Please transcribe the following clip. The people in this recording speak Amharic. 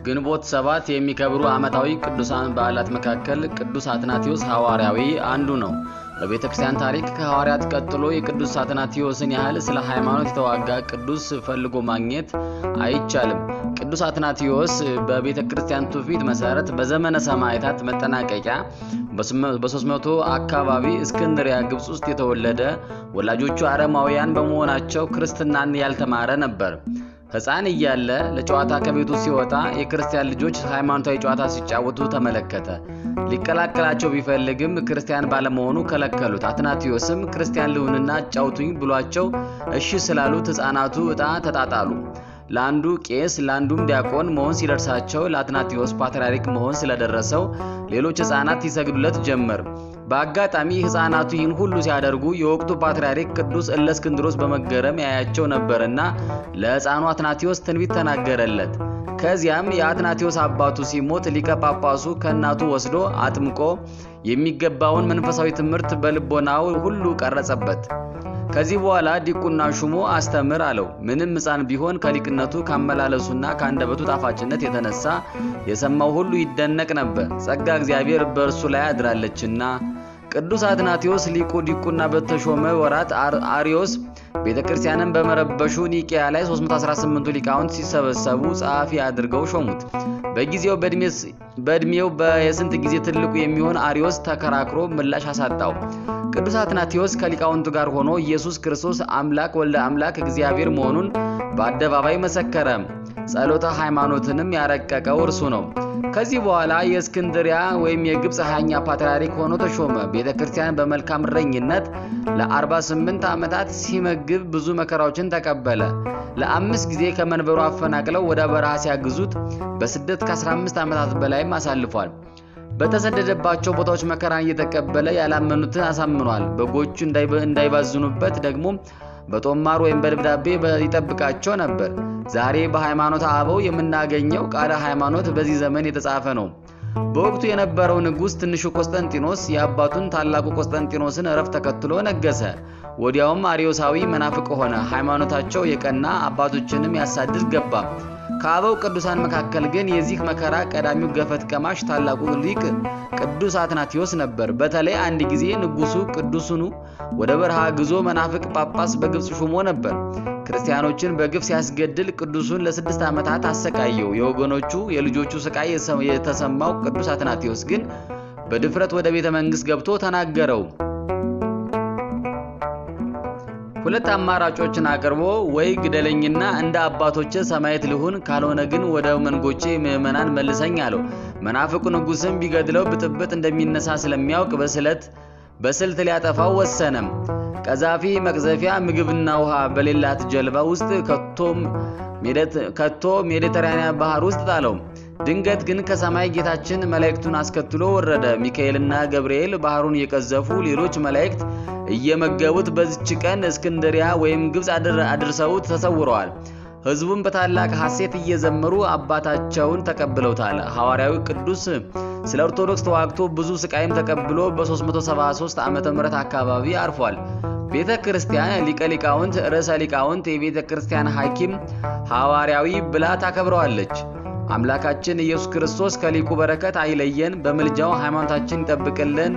ግንቦት 7 የሚከብሩ ዓመታዊ ቅዱሳን በዓላት መካከል ቅዱስ አትናቴዎስ ሐዋርያዊ አንዱ ነው። በቤተክርስቲያን ታሪክ ከሐዋርያት ቀጥሎ የቅዱስ አትናቴዎስን ያህል ስለ ሃይማኖት የተዋጋ ቅዱስ ፈልጎ ማግኘት አይቻልም። ቅዱስ አትናቴዎስ በቤተክርስቲያን ትውፊት መሰረት በዘመነ ሰማዕታት መጠናቀቂያ በ300 አካባቢ እስክንድርያ ግብጽ ውስጥ የተወለደ፣ ወላጆቹ አረማውያን በመሆናቸው ክርስትናን ያልተማረ ነበር። ሕፃን እያለ ለጨዋታ ከቤቱ ሲወጣ የክርስቲያን ልጆች ሃይማኖታዊ ጨዋታ ሲጫወቱ ተመለከተ። ሊቀላቀላቸው ቢፈልግም ክርስቲያን ባለመሆኑ ከለከሉት። አትናቴዎስም ክርስቲያን ልሁንና አጫውቱኝ ብሏቸው እሺ ስላሉት ሕፃናቱ ዕጣ ተጣጣሉ። ለአንዱ ቄስ ለአንዱም ዲያቆን መሆን ሲደርሳቸው ለአትናቴዎስ ፓትርያርክ መሆን ስለደረሰው ሌሎች ሕፃናት ይሰግዱለት ጀመር። በአጋጣሚ ሕፃናቱ ይህን ሁሉ ሲያደርጉ የወቅቱ ፓትርያርክ ቅዱስ እለእስክንድሮስ በመገረም ያያቸው ነበርና ለሕፃኑ አትናቴዎስ ትንቢት ተናገረለት። ከዚያም የአትናቴዎስ አባቱ ሲሞት ሊቀ ጳጳሱ ከእናቱ ወስዶ አጥምቆ የሚገባውን መንፈሳዊ ትምህርት በልቦናው ሁሉ ቀረጸበት። ከዚህ በኋላ ዲቁና ሹሞ አስተምር አለው። ምንም ሕፃን ቢሆን ከሊቅነቱ ካመላለሱና ከአንደበቱ ጣፋጭነት የተነሳ የሰማው ሁሉ ይደነቅ ነበር፣ ጸጋ እግዚአብሔር በእርሱ ላይ አድራለችና። ቅዱስ አትናቴዎስ ሊቁ ዲቁና በተሾመ ወራት አርዮስ ቤተክርስቲያንን በመረበሹ ኒቂያ ላይ 318 ሊቃውንት ሲሰበሰቡ ጸሐፊ አድርገው ሾሙት። በጊዜው በእድሜው በየስንት ጊዜ ትልቁ የሚሆን አርዮስ ተከራክሮ ምላሽ አሳጣው። ቅዱስ አትናቴዎስ ከሊቃውንቱ ጋር ሆኖ ኢየሱስ ክርስቶስ አምላክ ወልደ አምላክ እግዚአብሔር መሆኑን በአደባባይ መሰከረ። ጸሎተ ሃይማኖትንም ያረቀቀው እርሱ ነው። ከዚህ በኋላ የእስክንድርያ ወይም የግብጽ 20ኛ ፓትርያርክ ሆኖ ተሾመ። ቤተክርስቲያን በመልካም እረኝነት ለ48 ዓመታት ሲመግብ ብዙ መከራዎችን ተቀበለ። ለ5 ጊዜ ከመንበሩ አፈናቅለው ወደ በረሃ ሲያግዙት በስደት ከ15 ዓመታት በላይም አሳልፏል። በተሰደደባቸው ቦታዎች መከራን እየተቀበለ ያላመኑትን አሳምኗል። በጎቹ እንዳይባዝኑበት ደግሞ በጦማር ወይም በደብዳቤ ይጠብቃቸው ነበር። ዛሬ በሃይማኖተ አበው የምናገኘው ቃለ ሃይማኖት በዚህ ዘመን የተጻፈ ነው። በወቅቱ የነበረው ንጉሥ ትንሹ ቆስጠንጢኖስ የአባቱን ታላቁ ቆስጠንጢኖስን ዕረፍት ተከትሎ ነገሰ። ወዲያውም አርዮሳዊ መናፍቅ ሆነ። ሃይማኖታቸው የቀና አባቶችንም ያሳድድ ገባ። ከአበው ቅዱሳን መካከል ግን የዚህ መከራ ቀዳሚው ገፈት ቀማሽ ታላቁ ሊቅ ቅዱስ አትናቴዎስ ነበር። በተለይ አንድ ጊዜ ንጉሱ ቅዱሱን ወደ በረሃ ግዞ መናፍቅ ጳጳስ በግብጽ ሹሞ ነበር። ክርስቲያኖችን በግፍ ሲያስገድል ቅዱሱን ለ6 ዓመታት አሰቃየው። የወገኖቹ የልጆቹ ስቃይ የተሰማው ቅዱስ አትናቴዎስ ግን በድፍረት ወደ ቤተ መንግስት ገብቶ ተናገረው። ሁለት አማራጮችን አቅርቦ ወይ ግደለኝና እንደ አባቶቼ ሰማዕት ልሁን፣ ካልሆነ ግን ወደ መንጎቼ ምዕመናን መልሰኝ አለው። መናፍቁ ንጉስም ቢገድለው ብጥብጥ እንደሚነሳ ስለሚያውቅ በስልት ሊያጠፋው ወሰነም። ቀዛፊ መቅዘፊያ ምግብና ውሃ በሌላት ጀልባ ውስጥ ከቶ ሜዲተራኒያን ባህር ውስጥ ጣለው። ድንገት ግን ከሰማይ ጌታችን መላእክቱን አስከትሎ ወረደ። ሚካኤልና ገብርኤል ባህሩን የቀዘፉ ሌሎች መላእክት እየመገቡት በዚች ቀን እስክንድርያ ወይም ግብጽ አድርሰውት ተሰውረዋል። ሕዝቡም በታላቅ ሐሴት እየዘመሩ አባታቸውን ተቀብለውታል። ሐዋርያዊ ቅዱስ ስለ ኦርቶዶክስ ተዋግቶ ብዙ ስቃይም ተቀብሎ በ373 ዓመተ ምህረት አካባቢ አርፏል። ቤተ ክርስቲያን ሊቀ ሊቃውንት ርዕሰ ሊቃውንት የቤተ ክርስቲያን ሐኪም ሐዋርያዊ ብላ ታከብረዋለች። አምላካችን ኢየሱስ ክርስቶስ ከሊቁ በረከት አይለየን፣ በምልጃው ሃይማኖታችን ይጠብቅልን።